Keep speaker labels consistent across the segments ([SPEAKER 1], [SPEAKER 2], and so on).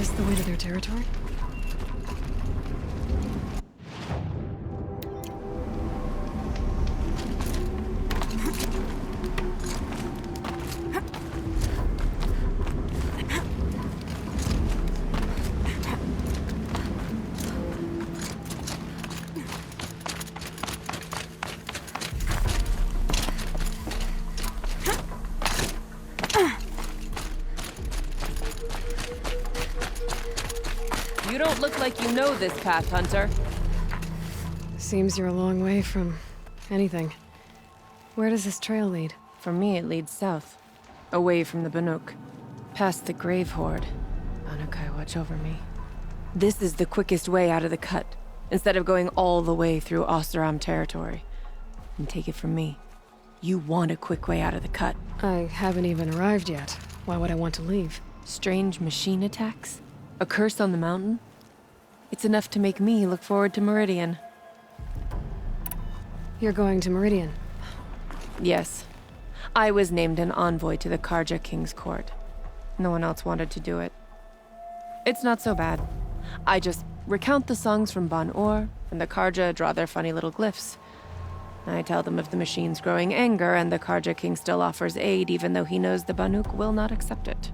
[SPEAKER 1] this the way to their territory?
[SPEAKER 2] You don't look like you know this path, Hunter.
[SPEAKER 1] Seems you're a long way from anything. Where does this trail lead?
[SPEAKER 2] For me, it leads south. Away from the Banuk. Past the Grave Horde. Anukai, watch over me. This is the quickest way out of the cut, instead of going all the way through Oseram territory. And take it from me, you want a quick way out of the cut.
[SPEAKER 1] I haven't even arrived yet. Why would I want to leave?
[SPEAKER 2] Strange machine attacks? A curse on the mountain? It's enough to make me look forward to Meridian.
[SPEAKER 1] You're going to Meridian.
[SPEAKER 2] Yes. I was named an envoy to the Karja King's court. No one else wanted to do it. It's not so bad. I just recount the songs from Ban Or, and the Karja draw their funny little glyphs. I tell them of the machine's growing anger, and the Karja King still offers aid even though he knows the Banuk will not accept it.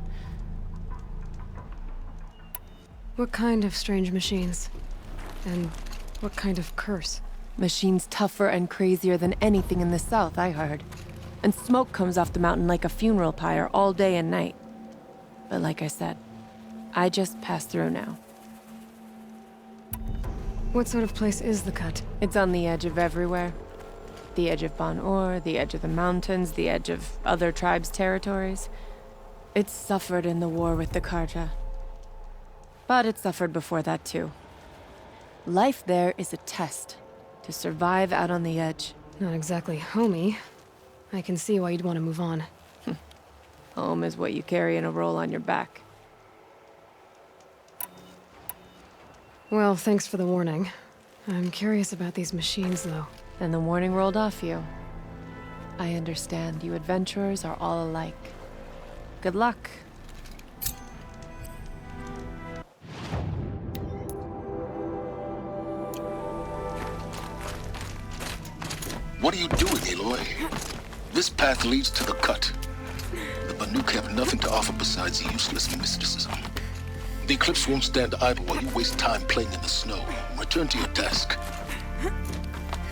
[SPEAKER 1] What kind of strange machines? And what kind of curse?
[SPEAKER 2] Machines tougher and crazier than anything in the south, I heard. And smoke comes off the mountain like a funeral pyre all day and night. But like I said, I just passed through now.
[SPEAKER 1] What sort of place is the cut?
[SPEAKER 2] It's on the edge of everywhere. The edge of Ban Or, the edge of the mountains, the edge of other tribes' territories. It's suffered in the war with the Karja. But it suffered before that too. Life there is a test to survive out on the edge.
[SPEAKER 1] Not exactly homey. I can see why you'd want to move on.
[SPEAKER 2] Home is what you carry in a roll on your back.
[SPEAKER 1] Well, thanks for the warning. I'm curious about these machines, though.
[SPEAKER 2] And the warning rolled off you. I understand you adventurers are all alike. Good luck.
[SPEAKER 3] What are you doing, Aloy? This path leads to the cut. The Banuk have nothing to offer besides useless mysticism. The Eclipse won't stand idle while you waste time playing in the snow. Return to your task.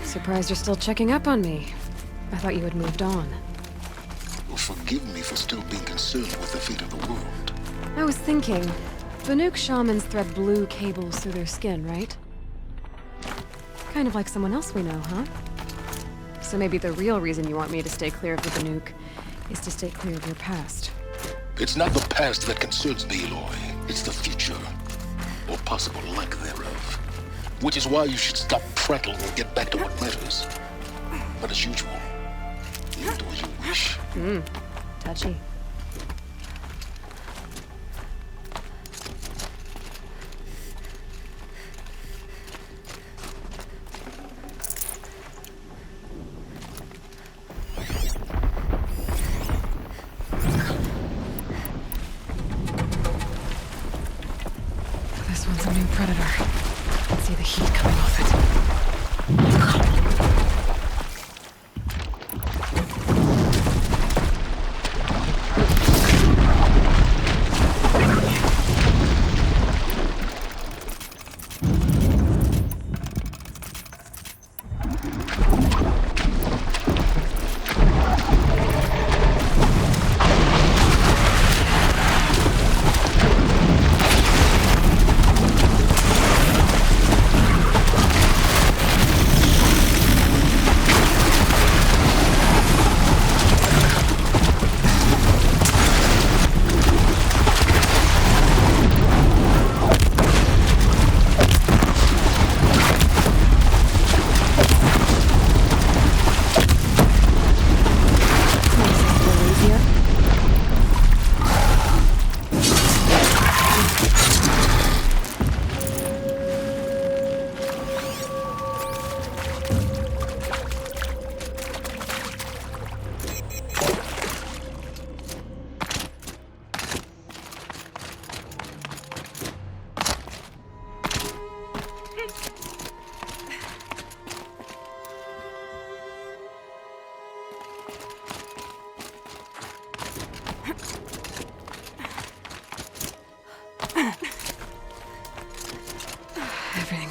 [SPEAKER 1] Surprised you're still checking up on me. I thought you had moved on.
[SPEAKER 3] Well, forgive me for still being concerned with the fate of the world.
[SPEAKER 1] I was thinking, Banuk shamans thread blue cables through their skin, right? Kind of like someone else we know, huh? So maybe the real reason you want me to stay clear of the Banuk is to stay clear of your past.
[SPEAKER 3] It's not the past that concerns me, Aloy. It's the future. Or possible lack thereof. Which is why you should stop prattling and get back to what matters. But as usual, you do as you wish.
[SPEAKER 1] Touchy. This one's a new predator. I can see the heat coming off it.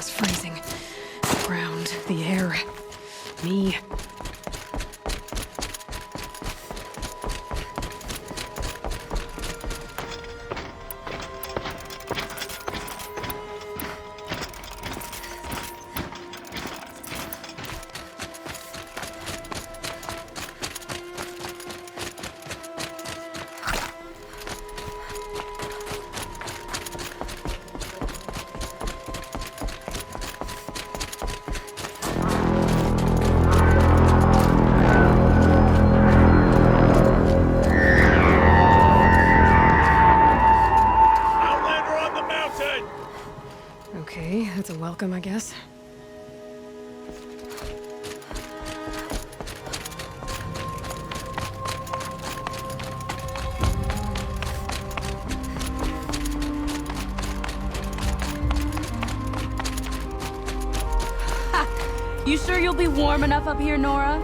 [SPEAKER 1] Everything's freezing. The ground, the air, me. Okay, that's a welcome, I guess.
[SPEAKER 4] You sure you'll be warm enough up here, Nora?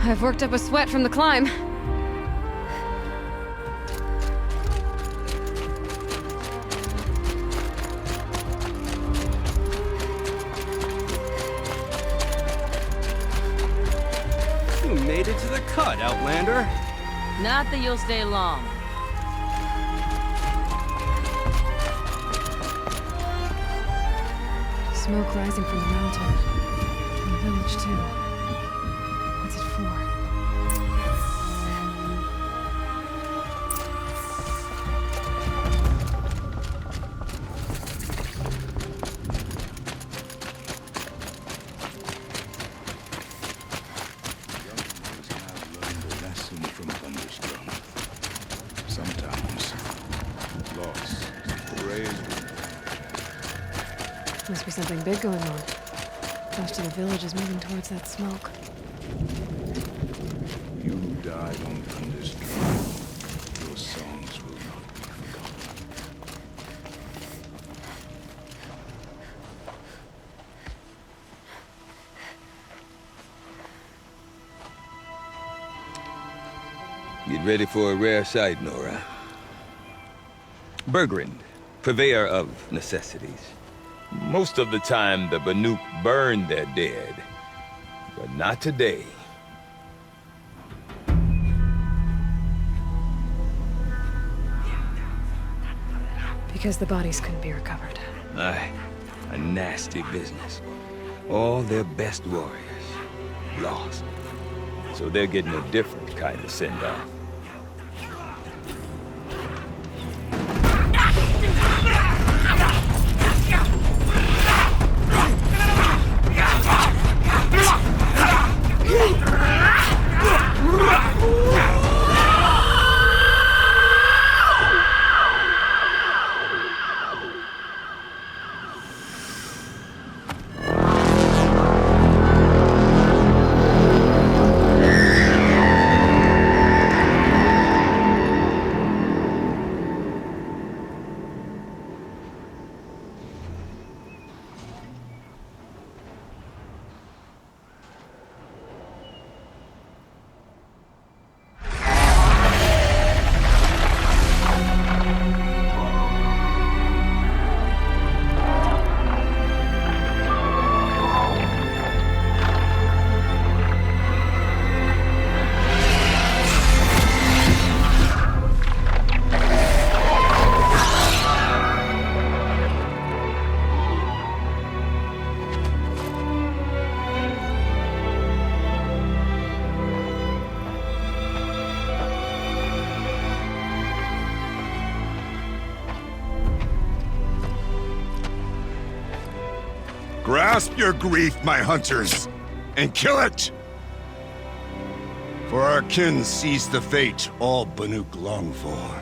[SPEAKER 1] I've worked up a sweat from the climb.
[SPEAKER 5] You made it to the cut, Outlander.
[SPEAKER 4] Not that you'll stay long.
[SPEAKER 1] Smoke rising from the mountain. From the village, too. What's it for? Must be something big going on. Most of the village is moving towards that smoke.
[SPEAKER 6] You died on Thunderstruck. Your songs will not be forgotten.
[SPEAKER 7] Get ready for a rare sight, Nora. Bergrand, purveyor of necessities. Most of the time, the Banuk burn their dead. But not today.
[SPEAKER 1] Because the bodies couldn't be recovered.
[SPEAKER 7] Aye, a nasty business. All their best warriors lost. So they're getting a different kind of send-off.
[SPEAKER 6] Grasp your grief, my hunters, and kill it! For our kin sees the fate all Banuk long for.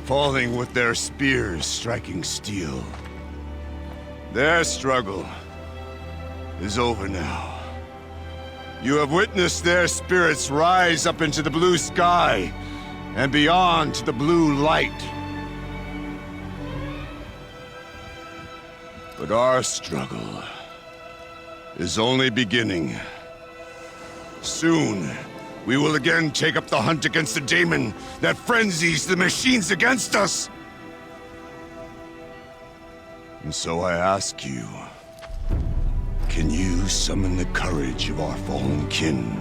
[SPEAKER 6] Falling with their spears striking steel. Their struggle is over now. You have witnessed their spirits rise up into the blue sky and beyond to the blue light. But our struggle is only beginning. Soon, we will again take up the hunt against the daemon that frenzies the machines against us. And so I ask you, can you summon the courage of our fallen kin?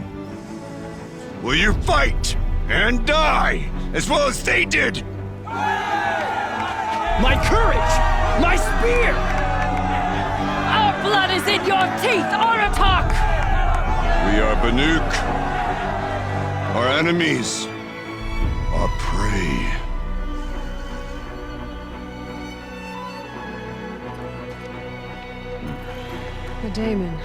[SPEAKER 6] Will you fight and die as well as they did?
[SPEAKER 5] My courage! My spear!
[SPEAKER 4] Our blood is in your teeth, Aratak!
[SPEAKER 6] We are Banuk. Our enemies are prey.
[SPEAKER 1] The Daemon.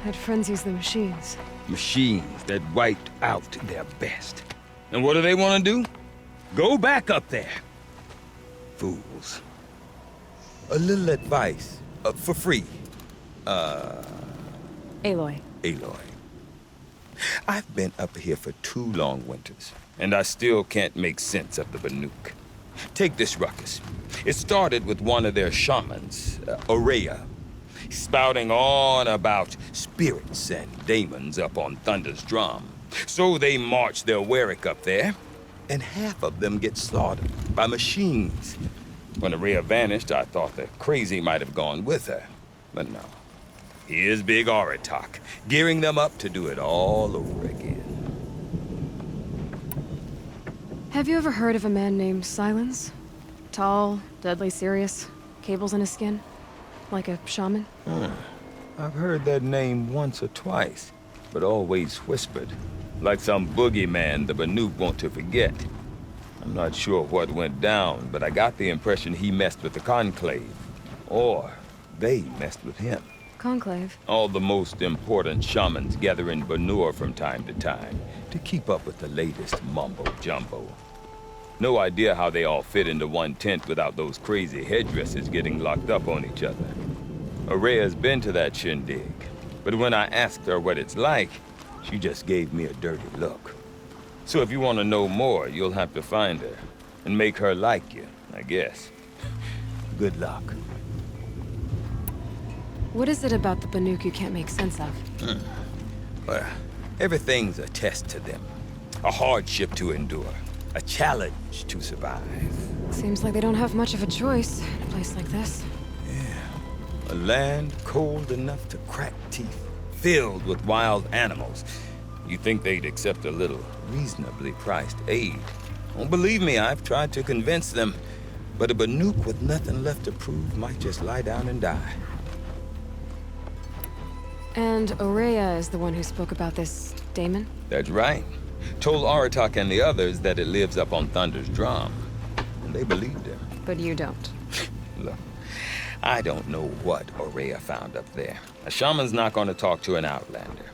[SPEAKER 1] Had friends use the machines.
[SPEAKER 7] Machines that wiped out their best. And what do they want to do? Go back up there. Fools. A little advice, for free.
[SPEAKER 1] Aloy.
[SPEAKER 7] Aloy. I've been up here for 2 long winters, and I still can't make sense of the Banuk. Take this ruckus. It started with one of their shamans, Ourea, spouting on about spirits and demons up on Thunder's drum. So they march their Warwick up there, and half of them get slaughtered by machines. When Ourea vanished, I thought the crazy might have gone with her, but no. Here's Big Aratak, gearing them up to do it all over again.
[SPEAKER 1] Have you ever heard of a man named Silence? Tall, deadly serious, cables in his skin? Like a shaman?
[SPEAKER 7] I've heard that name once or twice, but always whispered. Like some boogeyman the Banuk want to forget. I'm not sure what went down, but I got the impression he messed with the Conclave. Or they messed with him.
[SPEAKER 1] Conclave?
[SPEAKER 7] All the most important shamans gather in Banur from time to time to keep up with the latest mumbo-jumbo. No idea how they all fit into one tent without those crazy headdresses getting locked up on each other. Ourea's been to that shindig, but when I asked her what it's like, she just gave me a dirty look. So if you want to know more, you'll have to find her and make her like you, I guess. Good luck.
[SPEAKER 1] What is it about the Banuk you can't make sense of?
[SPEAKER 7] Well, everything's a test to them. A hardship to endure. A challenge to survive.
[SPEAKER 1] Seems like they don't have much of a choice in a place like this.
[SPEAKER 7] A land cold enough to crack teeth, filled with wild animals. You'd think they'd accept a little reasonably priced aid. Don't believe me, I've tried to convince them. But a Banuk with nothing left to prove might just lie down and die.
[SPEAKER 1] And Ourea is the one who spoke about this Daemon?
[SPEAKER 7] That's right. Told Aratak and the others that it lives up on Thunder's drum. And they believed him.
[SPEAKER 1] But you don't.
[SPEAKER 7] Look, I don't know what Ourea found up there. A shaman's not going to talk to an outlander.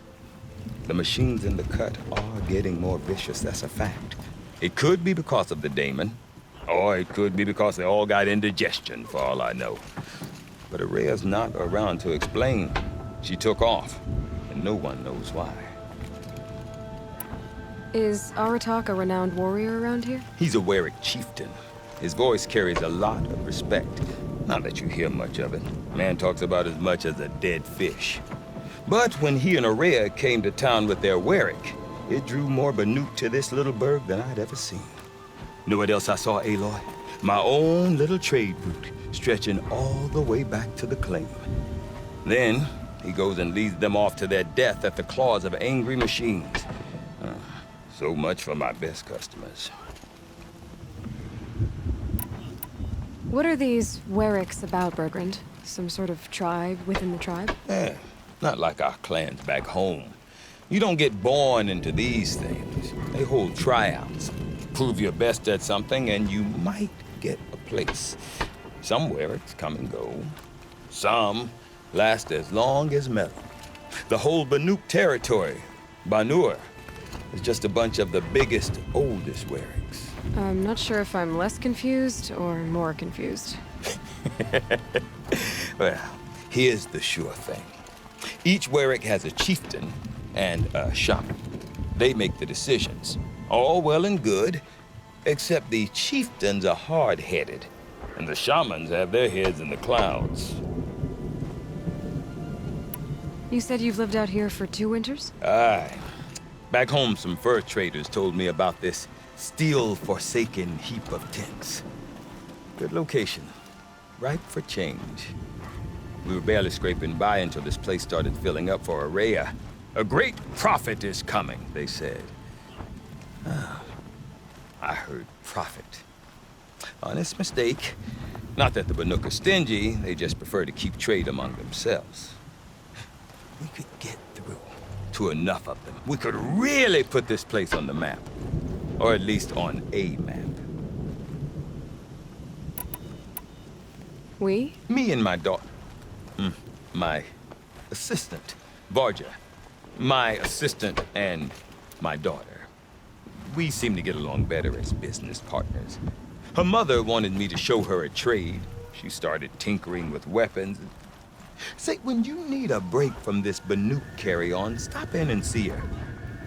[SPEAKER 7] The machines in the cut are getting more vicious, that's a fact. It could be because of the Daemon, or it could be because they all got indigestion, for all I know. But Ourea's not around to explain. She took off, and no one knows why.
[SPEAKER 1] Is Aratak a renowned warrior around here?
[SPEAKER 7] He's a Warwick chieftain. His voice carries a lot of respect. Not that you hear much of it. Man talks about as much as a dead fish. But when he and Ourea came to town with their Warwick, it drew more Banuk to this little burg than I'd ever seen. Know what else I saw, Aloy? My own little trade route, stretching all the way back to the claim. Then, he goes and leads them off to their death at the claws of angry machines. So much for my best customers.
[SPEAKER 1] What are these Warwicks about, Bergrand? Some sort of tribe within the tribe?
[SPEAKER 7] Not like our clans back home. You don't get born into these things. They hold tryouts. Prove your best at something and you might get a place. Some Warwicks come and go. Some last as long as metal. The whole Banuk territory, Banur, is just a bunch of the biggest, oldest Warwicks.
[SPEAKER 1] I'm not sure if I'm less confused or more confused.
[SPEAKER 7] Well, here's the sure thing. Each Warwick has a chieftain and a shaman. They make the decisions. All well and good, except the chieftains are hard-headed, and the shamans have their heads in the clouds.
[SPEAKER 1] You said you've lived out here for 2 winters?
[SPEAKER 7] Aye. Back home, some fur traders told me about this steel-forsaken heap of tents. Good location. ripe for change. We were barely scraping by until this place started filling up for Araya. A great prophet is coming, they said. I heard prophet. Honest mistake. Not that the Banuk are stingy, they just prefer to keep trade among themselves. We could get through to enough of them. We could really put this place on the map. Or at least on a map.
[SPEAKER 1] We?
[SPEAKER 7] Me and my daughter. My assistant, Varja. My assistant and my daughter. We seem to get along better as business partners. Her mother wanted me to show her a trade. She started tinkering with weapons. Say, when you need a break from this Banuk carry-on, stop in and see her.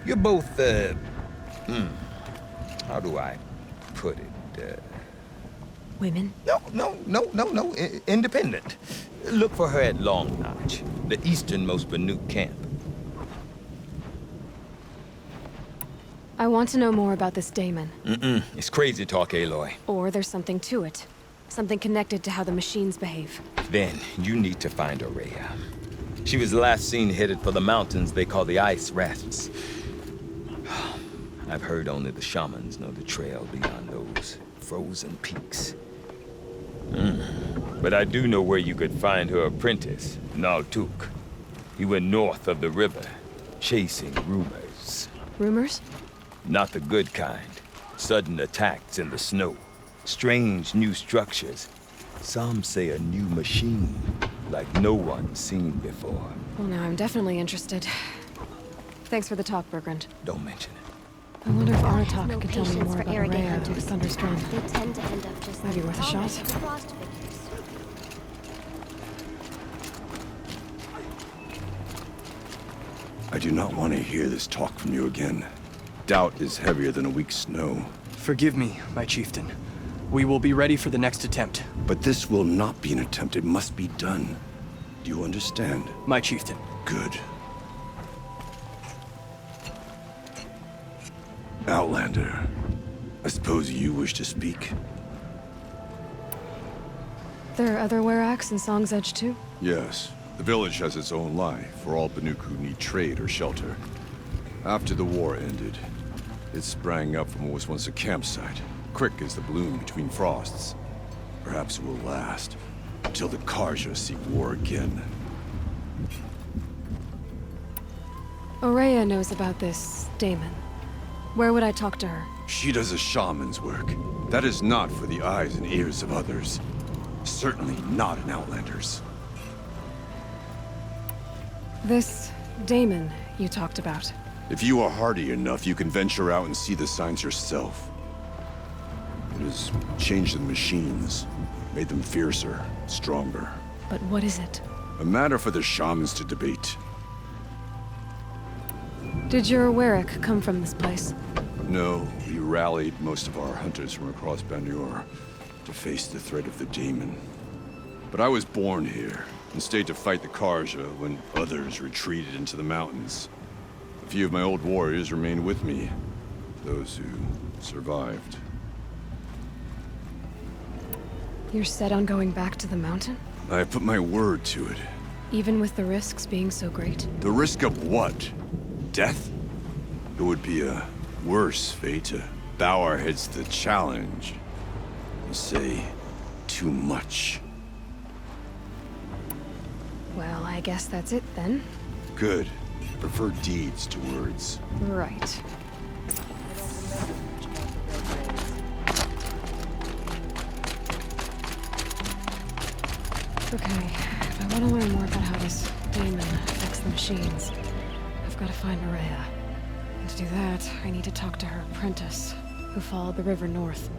[SPEAKER 7] You're both, how do I put it?
[SPEAKER 1] Women?
[SPEAKER 7] No. Independent. Look for her at Long Notch, the easternmost Banuk camp.
[SPEAKER 1] I want to know more about this Damon.
[SPEAKER 7] It's crazy talk, Aloy.
[SPEAKER 1] Or there's something to it. Something connected to how the machines behave.
[SPEAKER 7] Then you need to find Araya. She was last seen headed for the mountains they call the Ice Rasps. I've heard only the shamans know the trail beyond those frozen peaks. But I do know where you could find her apprentice, Naltuk. He went north of the river, chasing rumors.
[SPEAKER 1] Rumors?
[SPEAKER 7] Not the good kind. Sudden attacks in the snow. Strange new structures. Some say a new machine, like no one's seen before.
[SPEAKER 1] Well, now I'm definitely interested. Thanks for the talk, Bergrand.
[SPEAKER 7] Don't mention it.
[SPEAKER 1] I wonder if Aratak
[SPEAKER 8] No
[SPEAKER 1] could tell me
[SPEAKER 8] patience
[SPEAKER 1] more
[SPEAKER 8] for
[SPEAKER 1] about
[SPEAKER 8] arrogant
[SPEAKER 1] Araya and
[SPEAKER 8] hunters.
[SPEAKER 1] Thunderstone.
[SPEAKER 8] They tend to end up just
[SPEAKER 1] Might be
[SPEAKER 8] like
[SPEAKER 1] worth a shot.
[SPEAKER 8] Thomas and Frost figures.
[SPEAKER 6] I do not want to hear this talk from you again. Doubt is heavier than a week's snow.
[SPEAKER 5] Forgive me, my chieftain. We will be ready for the next attempt.
[SPEAKER 6] But this will not be an attempt. It must be done. Do you understand?
[SPEAKER 5] My chieftain.
[SPEAKER 6] Good. Outlander, I suppose you wish to speak?
[SPEAKER 1] There are other Weraks in Song's Edge too?
[SPEAKER 9] Yes. The village has its own life for all Banuk who need trade or shelter. After the war ended, it sprang up from what was once a campsite, quick as the bloom between frosts. Perhaps it will last, until the Karja seek war again.
[SPEAKER 1] Araya knows about this Damon. Where would I talk to her?
[SPEAKER 9] She does a shaman's work. That is not for the eyes and ears of others. Certainly not an Outlander's.
[SPEAKER 1] This Damon you talked about.
[SPEAKER 9] If you are hardy enough, you can venture out and see the signs yourself. It has changed the machines, made them fiercer, stronger.
[SPEAKER 1] But what is it?
[SPEAKER 9] A matter for the shamans to debate.
[SPEAKER 1] Did your Werak come from this place?
[SPEAKER 9] No, we rallied most of our hunters from across Banur to face the threat of the demon. But I was born here and stayed to fight the Karja when others retreated into the mountains. A few of my old warriors remained with me, those who survived.
[SPEAKER 1] You're set on going back to the mountain?
[SPEAKER 9] I have put my word to it.
[SPEAKER 1] Even with the risks being so great?
[SPEAKER 9] The risk of what? Death? It would be a worse fate to bow our heads to the challenge and say too much.
[SPEAKER 1] Well, I guess that's it then.
[SPEAKER 9] Good. I prefer deeds to words.
[SPEAKER 1] Right. Okay, if I want to learn more about how this demon affects the machines, I've got to find Araya. And to do that, I need to talk to her apprentice, who followed the river north.